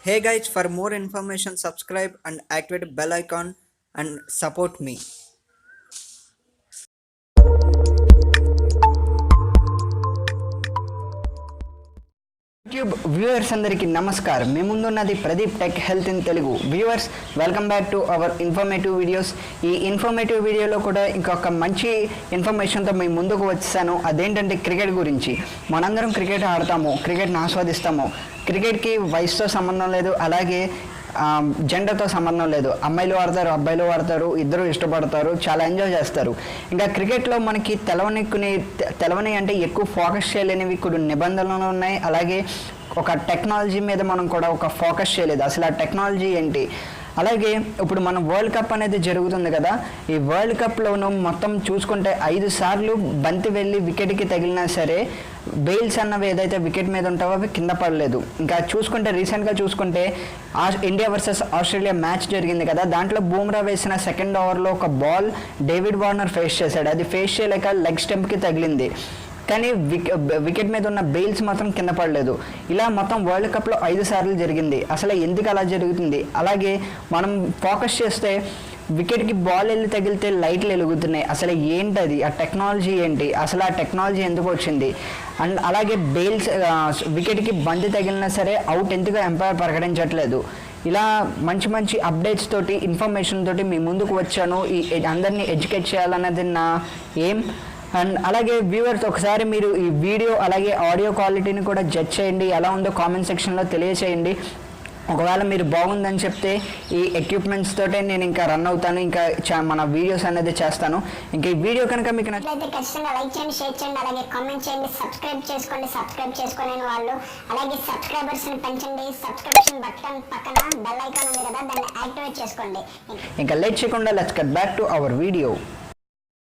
Hey guys, for more information, subscribe and activate bell icon and support me. YouTube viewers అందరికీ నమస్కారం. మీ ముందున్నది Pradeep tech health in Telugu. Viewers, welcome back to our informative videos. ఈ informative వీడియోలో కూడా ఇంకొక మంచి ఇన్ఫర్మేషన్తో మీ ముందుకు వచ్చాను. అదేంటంటే క్రికెట్ గురించి. మనందరం క్రికెట్ ఆడతాము, క్రికెట్ని ఆస్వాదిస్తాము. క్రికెట్కి వయసుతో సంబంధం లేదు, అలాగే జెండర్తో సంబంధం లేదు. అమ్మాయిలు ఆడతారు, అబ్బాయిలు ఆడతారు, ఇద్దరు ఇష్టపడతారు, చాలా ఎంజాయ్ చేస్తారు. ఇంకా క్రికెట్లో మనకి తెలవని అంటే ఎక్కువ ఫోకస్ చేయలేనివి కొన్ని నిబంధనలు ఉన్నాయి. అలాగే ఒక టెక్నాలజీ మీద మనం కూడా ఒక ఫోకస్ చేయలేదు. అసలు ఆ టెక్నాలజీ ఏంటి? అలాగే ఇప్పుడు మనం వరల్డ్ కప్ అనేది జరుగుతుంది కదా. ఈ వరల్డ్ కప్లోనూ మొత్తం చూసుకుంటే 5 సార్లు బంతి వెళ్ళి వికెట్కి తగిలినా సరే బెయిల్స్ అన్నవి ఏదైతే వికెట్ మీద ఉంటావో అవి కింద పడలేదు. ఇంకా చూసుకుంటే రీసెంట్గా చూసుకుంటే ఇండియా వర్సెస్ ఆస్ట్రేలియా మ్యాచ్ జరిగింది కదా. దాంట్లో బూమ్రా వేసిన సెకండ్ ఓవర్లో ఒక బాల్ డేవిడ్ వార్నర్ ఫేస్ చేశాడు. అది ఫేస్ చేయలేక లెగ్ స్టంప్కి తగిలింది, కానీ వికెట్ మీద ఉన్న బెయిల్స్ మాత్రం కింద పడలేదు. ఇలా మొత్తం వరల్డ్ కప్లో 5 సార్లు జరిగింది. అసలు ఎందుకు అలా జరుగుతుంది? అలాగే మనం ఫోకస్ చేస్తే వికెట్కి బాల్ వెళ్ళి తగిలితే లైట్లు వెలుగుతున్నాయి. అసలు ఏంటది? ఆ టెక్నాలజీ ఏంటి? అసలు ఆ టెక్నాలజీ ఎందుకు వచ్చింది? అండ్ అలాగే బెయిల్స్ వికెట్కి బంతి తగిలినా సరే అవుట్ ఎందుకు ఎంపైర్ ప్రకటించట్లేదు? ఇలా మంచి మంచి అప్డేట్స్ తోటి, ఇన్ఫర్మేషన్ తోటి మీ ముందుకు వచ్చాను. ఈ అందరినీ ఎడ్యుకేట్ చేయాలన్నది నా ఎయిమ్. అండ్ అలాగే వ్యూవర్స్, ఒకసారి మీరు ఈ వీడియో అలాగే ఆడియో క్వాలిటీని కూడా జడ్జ్ చేయండి. ఎలా ఉందో కామెంట్ సెక్షన్లో తెలియచేయండి. ఒకవేళ మీరు బాగుందని చెప్తే ఈ ఎక్విప్మెంట్స్ తోటే నేను ఇంకా రన్ అవుతాను, ఇంకా మన వీడియోస్ అనేది చేస్తాను. ఇంకా ఈ వీడియో కనుక మీకు నచ్చితే ఖచ్చితంగా లైక్ చేయండి, షేర్ చేయండి, అలాగే కామెంట్ చేయండి, సబ్స్క్రైబ్ చేసుకోలేని వాళ్ళు అలాగే సబ్స్క్రైబర్స్ని పెంచండి. సబ్స్క్రిప్షన్ బటన్ పక్కన బెల్ ఐకాన్ ఉంది కదా, దాన్ని యాక్టివేట్ చేసుకోండి. ఇంకా లేట్ చేయకుండా let's get back to our video.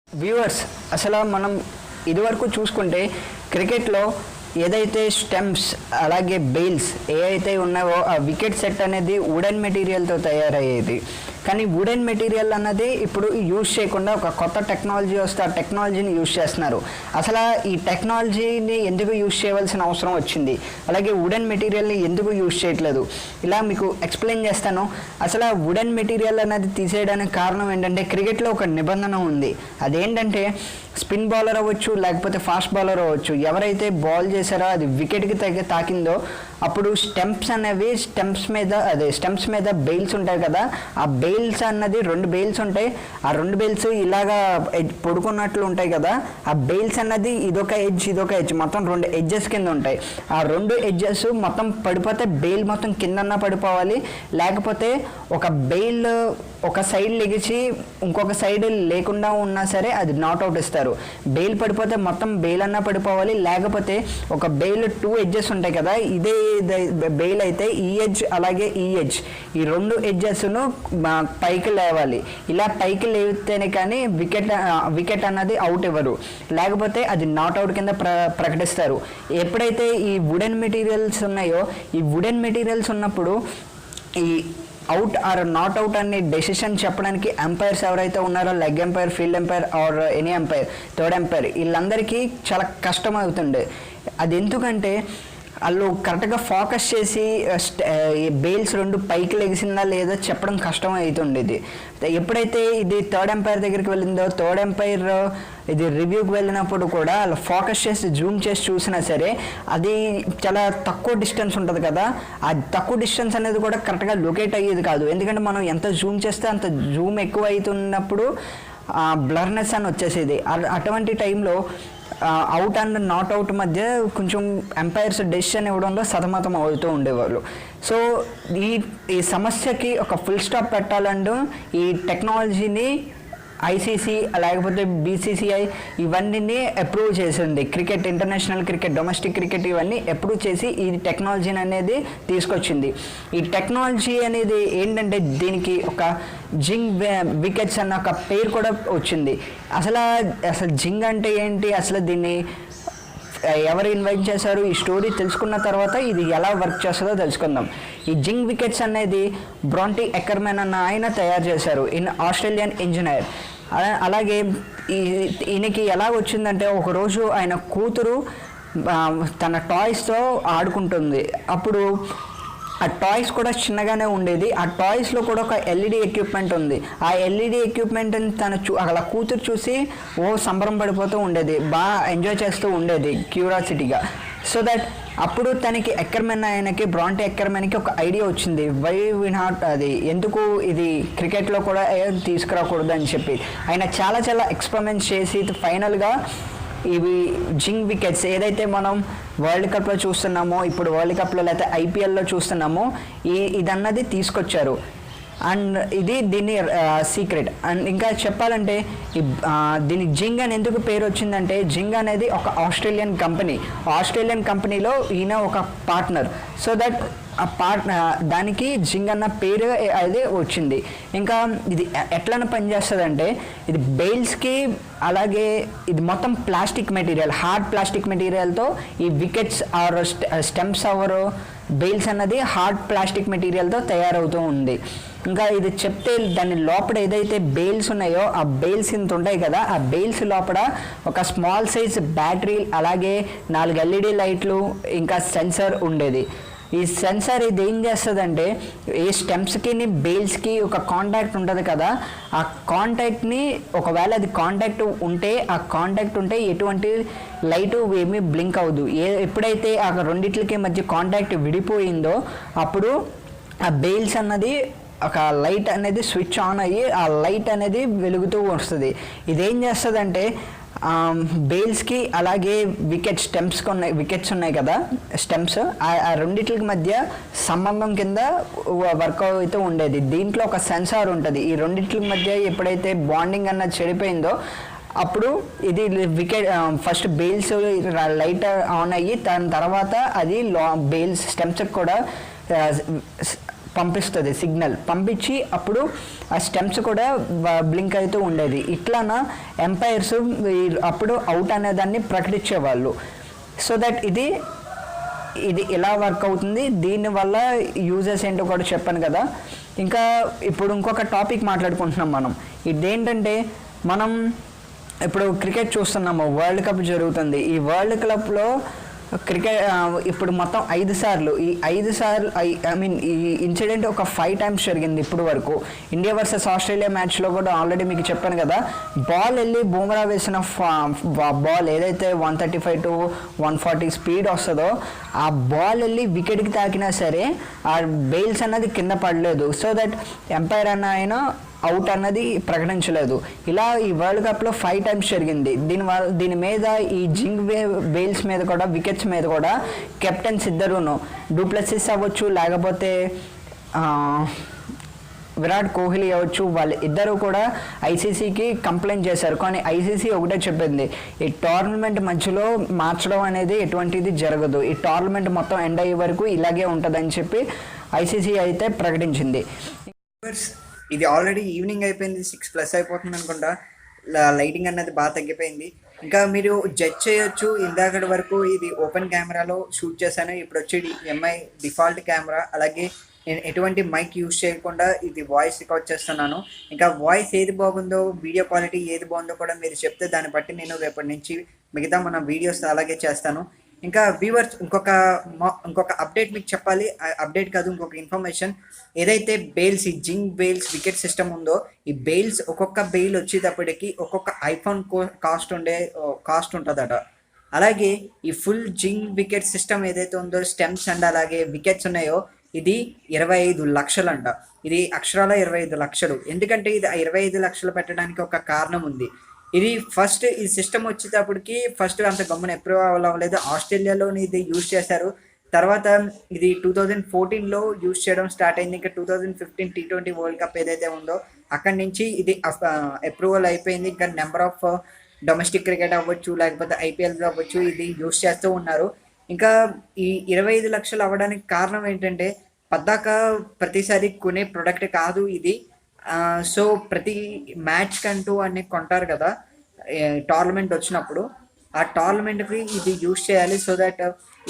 Viewers, అసలు మనం ఇదివరకు చూసుకుంటే క్రికెట్లో ఏదైతే స్టెంప్స్ అలాగే బెయిల్స్ ఏవైతే ఉన్నావో ఆ వికెట్ సెట్ అనేది వుడెన్ మెటీరియల్తో తయారయ్యేది. కానీ వుడెన్ మెటీరియల్ అన్నది ఇప్పుడు యూజ్ చేయకుండా ఒక కొత్త టెక్నాలజీ వస్తే ఆ టెక్నాలజీని యూజ్ చేస్తున్నారు. అసలు ఈ టెక్నాలజీని ఎందుకు యూజ్ చేయవలసిన అవసరం వచ్చింది? అలాగే వుడెన్ మెటీరియల్ని ఎందుకు యూజ్ చేయట్లేదు? ఇలా మీకు ఎక్స్ప్లెయిన్ చేస్తాను. అసలు వుడెన్ మెటీరియల్ అనేది తీసేయడానికి కారణం ఏంటంటే క్రికెట్లో ఒక నిబంధన ఉంది. అదేంటంటే స్పిన్ బౌలర్ అవ్వచ్చు, లేకపోతే ఫాస్ట్ బౌలర్ అవ్వచ్చు, ఎవరైతే బాల్ చేశారో అది వికెట్కి తాకిందో అప్పుడు స్టెంప్స్ మీద బెయిల్స్ ఉంటాయి కదా. ఆ బెయిల్స్ అన్నది 2 బెయిల్స్ ఉంటాయి. ఆ 2 బెయిల్స్ ఇలాగా పొడుకున్నట్లు ఉంటాయి కదా. ఆ బెయిల్స్ అన్నది ఇదొక ఎడ్జ్ మొత్తం 2 ఎడ్జెస్ కింద ఉంటాయి. ఆ 2 ఎడ్జెస్ మొత్తం పడిపోతే బెయిల్ మొత్తం కిందన్నా పడిపోవాలి, లేకపోతే ఒక బెయిల్ ఒక సైడ్ లెగిచి ఇంకొక సైడ్ లేకుండా ఉన్నా సరే అది నాట్అవుట్ ఇస్తారు. బెయిల్ పడిపోతే మొత్తం బెయిల్ అన్నా పడిపోవాలి, లేకపోతే ఒక బెయిల్ 2 ఎడ్జెస్ ఉంటాయి కదా. ఇదే బెయిల్ అయితే ఈ ఎడ్జ్ అలాగే ఈ ఎడ్జ్, ఈ 2 ఎడ్జెస్ను పైకి లేవాలి. ఇలా పైకి లేస్తేనే కానీ వికెట్ అన్నది అవుట్ ఇవ్వరు, లేకపోతే అది నాట్అవుట్ కింద ప్రకటిస్తారు. ఎప్పుడైతే ఈ వుడెన్ మెటీరియల్స్ ఉన్నాయో, ఈ వుడెన్ మెటీరియల్స్ ఉన్నప్పుడు ఈ అవుట్ ఆర్ నాట్ అవుట్ అనే డెసిషన్ చెప్పడానికి ఎంపైర్స్ ఎవరైతే ఉన్నారో, leg umpire, field umpire or any umpire, third umpire, వీళ్ళందరికీ చాలా కష్టం అవుతుండే. అది ఎందుకంటే వాళ్ళు కరెక్ట్గా ఫోకస్ చేసి బెయిల్స్ 2 పైకి లెగిసిందా లేదా చెప్పడం కష్టం అవుతుండేది. ఎప్పుడైతే ఇది థర్డ్ ఎంపైర్ దగ్గరికి వెళ్ళిందో, థర్డ్ ఎంపైర్ ఇది రివ్యూకి వెళ్ళినప్పుడు కూడా వాళ్ళు ఫోకస్ చేసి జూమ్ చేసి చూసినా సరే అది చాలా తక్కువ డిస్టెన్స్ ఉంటుంది కదా. ఆ తక్కువ డిస్టెన్స్ అనేది కూడా కరెక్ట్గా లొకేట్ అయ్యేది కాదు. ఎందుకంటే మనం ఎంత జూమ్ చేస్తే అంత జూమ్ ఎక్కువ అవుతున్నప్పుడు బ్లర్నెస్ అని వచ్చేసేది. అటువంటి టైంలో అవుట్ అండ్ నాట్ అవుట్ మధ్య కొంచెం ఎంపైర్స్ డెసిషన్ ఇవ్వడంలో సతమతం అవుతూ ఉండేవాళ్ళు. సో ఈ సమస్యకి ఒక ఫుల్ స్టాప్ పెట్టాలంటూ ఈ టెక్నాలజీని ఐసీసీ లేకపోతే బీసీసీఐ ఇవన్నీ అప్రూవ్ చేసింది. Cricket, international cricket, domestic cricket ఇవన్నీ అప్రూవ్ చేసి ఈ టెక్నాలజీని అనేది తీసుకొచ్చింది. ఈ టెక్నాలజీ అనేది ఏంటంటే దీనికి ఒక జింగ్ వికెట్స్ అన్న ఒక పేరు కూడా వచ్చింది. అసలు జింగ్ అంటే ఏంటి, అసలు దీన్ని ఎవరు ఇన్వైట్ చేశారు, ఈ స్టోరీ తెలుసుకున్న తర్వాత ఇది ఎలా వర్క్ చేస్తుందో తెలుసుకుందాం. ఈ జింగ్ వికెట్స్ అనేది బ్రాంటీ ఎక్కర్మెన్ అన్న ఆయన తయారు చేశారు, ఆస్ట్రేలియన్ ఇంజనీర్. అలాగే ఈయనకి ఎలా వచ్చిందంటే ఒకరోజు ఆయన కూతురు తన టాయ్స్తో ఆడుకుంటుంది. అప్పుడు ఆ టాయ్స్ కూడా చిన్నగానే ఉండేది. ఆ టాయ్స్లో కూడా ఒక ఎల్ఈడి ఎక్విప్మెంట్ ఉంది. ఆ ఎల్ఈడి ఎక్విప్మెంట్ అలా కూతురు చూసి సంబరం పడిపోతూ ఉండేది, బాగా ఎంజాయ్ చేస్తూ ఉండేది క్యూరియాసిటీగా. సో దట్ అప్పుడు తనకి ఆయనకి బ్రాంటే ఎక్కర్మెన్కి ఒక ఐడియా వచ్చింది, వై వి నాట్ అది ఎందుకు ఇది క్రికెట్లో కూడా తీసుకురాకూడదు అని చెప్పి. ఆయన చాలా చాలా ఎక్స్పెరిమెంట్స్ చేసి ఫైనల్గా ఇవి జింగ్ వికెట్స్ ఏదైతే మనం వరల్డ్ కప్లో చూస్తున్నామో, ఇప్పుడు వరల్డ్ కప్లో లేకపోతే ఐపీఎల్లో చూస్తున్నామో, ఇదన్నది తీసుకొచ్చారు. అండ్ ఇది దీని సీక్రెట్. అండ్ ఇంకా చెప్పాలంటే దీనికి జింగ్ అని ఎందుకు పేరు వచ్చిందంటే, జింగ్ అనేది ఒక ఆస్ట్రేలియన్ కంపెనీలో ఈయన ఒక పార్ట్నర్. సో దట్ దానికి జింగ్ అన్న పేరు అది వచ్చింది. ఇంకా ఇది ఎట్లా పనిచేస్తుందంటే, ఇది బెయిల్స్కి అలాగే ఇది మొత్తం ప్లాస్టిక్ మెటీరియల్, హార్డ్ ప్లాస్టిక్ మెటీరియల్తో ఈ వికెట్స్ ఆర్ స్టెంప్స్ అవర్ బెయిల్స్ అన్నది హార్డ్ ప్లాస్టిక్ మెటీరియల్తో తయారవుతూ ఉంది. ఇంకా ఇది చెప్తే దాని లోపల ఏదైతే బెయిల్స్ ఉన్నాయో ఆ బెయిల్స్ ఇంత ఉంటాయి కదా, ఆ బెయిల్స్ లోపల ఒక స్మాల్ సైజ్ బ్యాటరీ అలాగే 4 ఎల్ఈడి లైట్లు ఇంకా సెన్సర్ ఉండేది. ఈ సెన్సార్ ఇది ఏం చేస్తుందంటే, ఈ స్టెమ్స్కి బెయిల్స్కి ఒక కాంటాక్ట్ ఉంటుంది కదా, ఆ కాంటాక్ట్ని ఒకవేళ అది కాంటాక్ట్ ఉంటే ఎటువంటి లైటు ఏమీ బ్లింక్ అవ్వదు. ఎప్పుడైతే ఆ రెండిట్లకి మధ్య కాంటాక్ట్ విడిపోయిందో అప్పుడు ఆ బెయిల్స్ అన్నది ఒక లైట్ అనేది స్విచ్ ఆన్ అయ్యి ఆ లైట్ అనేది వెలుగుతూ వస్తుంది. ఇదేం చేస్తుందంటే బెయిల్స్కి అలాగే వికెట్స్ ఉన్నాయి కదా, స్టెమ్స్, ఆ రెండిట్లకి మధ్య సంబంధం కింద వర్క్ అవుతూ ఉండేది. దీంట్లో ఒక సెన్సార్ ఉంటుంది. ఈ రెండిట్లకి మధ్య ఎప్పుడైతే బాండింగ్ అన్నది చెడిపోయిందో అప్పుడు ఇది wicket first bails light on అయ్యి దాని తర్వాత అది బెయిల్స్ స్టెమ్స్కి కూడా పంపిస్తుంది, సిగ్నల్ పంపించి అప్పుడు ఆ స్టెమ్స్ కూడా బ్లింక్ అవుతూ ఉండేది. ఇట్లాన ఎంపైర్స్ అప్పుడు అవుట్ అనేదాన్ని ప్రకటించేవాళ్ళు. సో దట్ ఇది ఎలా వర్క్ అవుతుంది, దీనివల్ల యూజెస్ ఏంటో కూడా చెప్పాను కదా. ఇంకా ఇప్పుడు ఇంకొక టాపిక్ మాట్లాడుకుంటున్నాం మనం. ఇదేంటంటే, మనం ఇప్పుడు క్రికెట్ చూస్తున్నాము, వరల్డ్ కప్ జరుగుతుంది. ఈ వరల్డ్ కప్లో క్రికెట్ ఇప్పుడు మొత్తం 5 సార్లు, ఈ 5 సార్లు ఈ ఇన్సిడెంట్ ఒక 5 టైమ్స్ జరిగింది ఇప్పుడు వరకు. ఇండియా వర్సెస్ ఆస్ట్రేలియా మ్యాచ్లో కూడా ఆల్రెడీ మీకు చెప్పాను కదా, బాల్ వెళ్ళి బూమరా వేసిన బాల్ ఏదైతే 135 to 140 స్పీడ్ వస్తుందో ఆ బాల్ వెళ్ళి వికెట్కి తాకినా సరే ఆ బెయిల్స్ అన్నది కింద పడలేదు. సో దట్ ఎంపైర్ ఆయన అవుట్ అన్నది ప్రకటించలేదు. ఇలా ఈ వరల్డ్ కప్లో 5 టైమ్స్ జరిగింది. దీని మీద ఈ జింగ్ బెయిల్స్ మీద కూడా వికెట్స్ మీద కూడా కెప్టెన్స్ ఇద్దరును, డూప్లెసిస్ అవ్వచ్చు లేకపోతే విరాట్ కోహ్లీ అవ్వచ్చు, వాళ్ళు ఇద్దరు కూడా ఐసీసీకి కంప్లైంట్ చేశారు. కానీ ఐసీసీ ఒకటే చెప్పింది, ఈ టోర్నమెంట్ మధ్యలో మార్చడం అనేది ఎటువంటిది జరగదు, ఈ టోర్నమెంట్ మొత్తం ఎండ్ అయ్యే వరకు ఇలాగే ఉంటుందని చెప్పి ఐసీసీ అయితే ప్రకటించింది. ఇది ఆల్రెడీ ఈవినింగ్ అయిపోయింది, 6+ అయిపోతుంది అనుకుంటా. లైటింగ్ అన్నది బాగా తగ్గిపోయింది. ఇంకా మీరు జడ్జ్ చేయొచ్చు, ఇందాకటి వరకు ఇది ఓపెన్ కెమెరాలో షూట్ చేశాను, ఇప్పుడు వచ్చేది ఎంఐ డిఫాల్ట్ కెమెరా. అలాగే నేను ఎటువంటి మైక్ యూజ్ చేయకుండా ఇది వాయిస్ రికార్డ్ చేస్తున్నాను. ఇంకా వాయిస్ ఏది బాగుందో, వీడియో క్వాలిటీ ఏది బాగుందో కూడా మీరు చెప్తే దాన్ని బట్టి నేను రేపటి నుంచి మిగతా మన వీడియోస్ అలాగే చేస్తాను. ఇంకా వ్యూవర్స్, ఇంకొక అప్డేట్ మీకు చెప్పాలి. అప్డేట్ కాదు, ఇంకొక ఇన్ఫర్మేషన్. ఏదైతే బెయిల్స్, ఈ జింగ్ బెయిల్స్ వికెట్ సిస్టమ్ ఉందో, ఈ బెయిల్స్ ఒక్కొక్క బెయిల్ వచ్చేటప్పటికి ఒక్కొక్క ఐఫోన్ కాస్ట్ ఉంటుందట. అలాగే ఈ ఫుల్ జింగ్ వికెట్ సిస్టమ్ ఏదైతే ఉందో, స్టెమ్స్ అండ్ అలాగే వికెట్స్ ఉన్నాయో, ఇది 25 లక్షలు అంట. ఇది అక్షరాల 25 లక్షలు. ఎందుకంటే ఇది 25 లక్షలు పెట్టడానికి ఒక కారణం ఉంది. ఇది ఫస్ట్ ఈ సిస్టమ్ వచ్చేటప్పటికి ఫస్ట్ అంత గమ్మున ఎప్పుడు అవ్వలేదు. ఆస్ట్రేలియాలోని ఇది యూజ్ చేశారు. తర్వాత ఇది 2014లో యూజ్ చేయడం స్టార్ట్ అయింది. ఇంకా 2015 T20 వరల్డ్ కప్ ఏదైతే ఉందో అక్కడి నుంచి ఇది అప్రూవల్ అయిపోయింది. ఇంకా నెంబర్ ఆఫ్ డొమెస్టిక్ క్రికెట్ అవ్వచ్చు లేకపోతే ఐపీఎల్ అవ్వచ్చు, ఇది యూజ్ చేస్తూ ఉన్నారు. ఇంకా ఈ 25 లక్షలు అవ్వడానికి కారణం ఏంటంటే, పద్దాక ప్రతిసారి కొనే ప్రొడక్ట్ కాదు ఇది. సో ప్రతి మ్యాచ్ కంటూ అన్ని కొంటారు కదా టోర్నమెంట్ వచ్చినప్పుడు, ఆ టోర్నమెంట్కి ఇది యూజ్ చేయాలి. సో దట్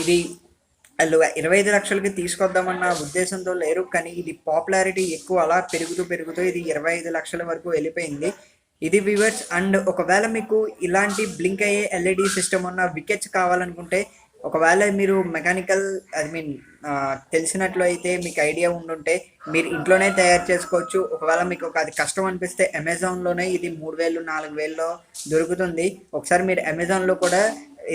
ఇది వాళ్ళు 25 లక్షలకి తీసుకొద్దామన్న ఉద్దేశంతో లేరు, కానీ ఇది పాపులారిటీ ఎక్కువ అలా పెరుగుతూ ఇది 25 లక్షల వరకు వెళ్ళిపోయింది. ఇది వ్యూవర్స్. అండ్ ఒకవేళ మీకు ఇలాంటి బ్లింక్ అయ్యే ఎల్ఈడి సిస్టమ్ ఉన్న వికెట్స్ కావాలనుకుంటే ఒకవేళ మీరు మెకానికల్ తెలిసినట్లు అయితే మీకు ఐడియా ఉండుంటే మీరు ఇంట్లోనే తయారు చేసుకోవచ్చు. ఒకవేళ మీకు అది కష్టం అనిపిస్తే అమెజాన్లోనే ఇది 3000 4000లో దొరుకుతుంది. ఒకసారి మీరు అమెజాన్లో కూడా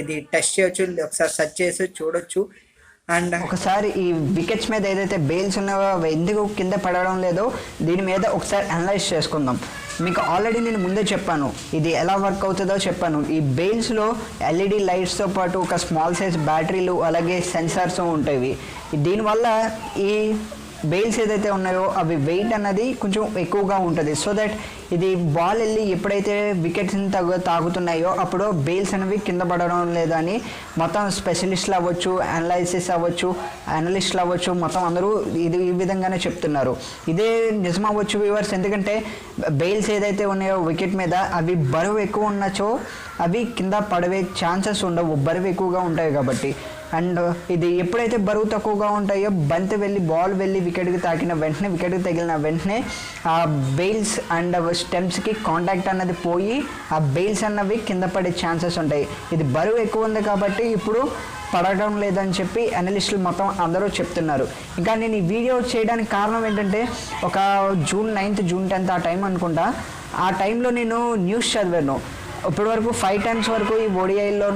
ఇది టెస్ట్ చేయొచ్చు, ఒకసారి సెర్చ్ చేసి చూడొచ్చు. అండ్ ఒకసారి ఈ వికెట్స్ మీద ఏదైతే బెయిల్స్ ఉన్నాయో అవి ఎందుకు కింద పడడం లేదో దీని మీద ఒకసారి అనలైజ్ చేసుకుందాం. మీకు ఆల్రెడీ నేను ముందే చెప్పాను ఇది ఎలా వర్క్ అవుతుందో చెప్పాను. ఈ బెయిల్స్లో ఎల్ఈడి లైట్స్తో పాటు ఒక స్మాల్ సైజ్ బ్యాటరీలు అలాగే సెన్సార్స్ ఉంటాయి. దీనివల్ల ఈ బెయిల్స్ ఏదైతే ఉన్నాయో అవి వెయిట్ అన్నది కొంచెం ఎక్కువగా ఉంటుంది. సో దట్ ఇది బాల్ వెళ్ళి ఎప్పుడైతే వికెట్స్ని తాగుతున్నాయో అప్పుడు బెయిల్స్ అనేవి కింద పడడం లేదని మొత్తం స్పెషలిస్టులు అవ్వచ్చు, అనలిస్టులు అవ్వచ్చు, మొత్తం అందరూ ఈ విధంగానే చెప్తున్నారు. ఇదే నిజం అవ్వచ్చు వ్యూవర్స్, ఎందుకంటే బెయిల్స్ ఏదైతే ఉన్నాయో వికెట్ మీద అవి బరువు ఎక్కువ ఉన్నచో అవి కింద పడవే ఛాన్సెస్ ఉండవు, బరువు ఎక్కువగా ఉంటాయి కాబట్టి. అండ్ ఇది ఎప్పుడైతే బరువు తక్కువగా ఉంటాయో బంతి వెళ్ళి బాల్ వెళ్ళి వికెట్కి తగిలిన వెంటనే ఆ బెయిల్స్ అండ్ స్టెమ్స్కి కాంటాక్ట్ అన్నది పోయి ఆ బెయిల్స్ అన్నవి కింద పడే ఛాన్సెస్ ఉంటాయి. ఇది బరువు ఎక్కువ ఉంది కాబట్టి ఇప్పుడు పడడం లేదని చెప్పి అనలిస్టులు మొత్తం అందరూ చెప్తున్నారు. ఇంకా నేను ఈ వీడియో చేయడానికి కారణం ఏంటంటే ఒక June 9th June 10th ఆ టైం అనుకుంటా. ఆ టైంలో నేను న్యూస్ చదివాను. ఇప్పటి వరకు 5 times వరకు ఈ ఓడిఐలో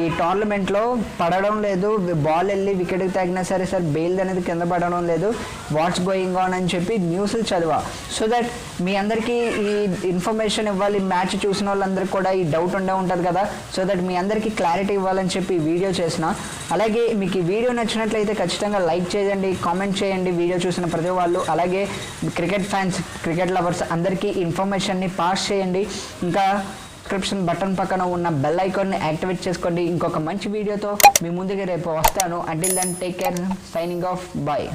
ఈ టోర్నమెంట్లో పడడం లేదు, బాల్ వెళ్ళి వికెట్కి తాగినా సరే బెయిల్ అనేది కింద పడడం లేదు, వాట్స్ గోయింగ్ ఆన్ అని చెప్పి న్యూస్లు చదివా. సో దట్ మీ అందరికీ ఈ ఇన్ఫర్మేషన్ ఇవ్వాలి, మ్యాచ్ చూసిన వాళ్ళందరికీ కూడా ఈ డౌట్ ఉంటుంది కదా, సో దట్ మీ అందరికీ క్లారిటీ ఇవ్వాలని చెప్పి ఈ వీడియో చేసిన. అలాగే మీకు ఈ వీడియో నచ్చినట్లయితే ఖచ్చితంగా లైక్ చేయండి, కామెంట్ చేయండి వీడియో చూసిన ప్రతి వాళ్ళు. అలాగే క్రికెట్ ఫ్యాన్స్, క్రికెట్ లవర్స్ అందరికీ ఇన్ఫర్మేషన్ని పాస్ చేయండి. ఇంకా సబ్స్క్రిప్షన్ బటన్ పక్కన ఉన్న బెల్ ఐకాన్ని యాక్టివేట్ చేసుకోండి. ఇంకొక మంచి వీడియోతో మీ ముందుకి రేపు వస్తాను. Until then take care, signing off, bye.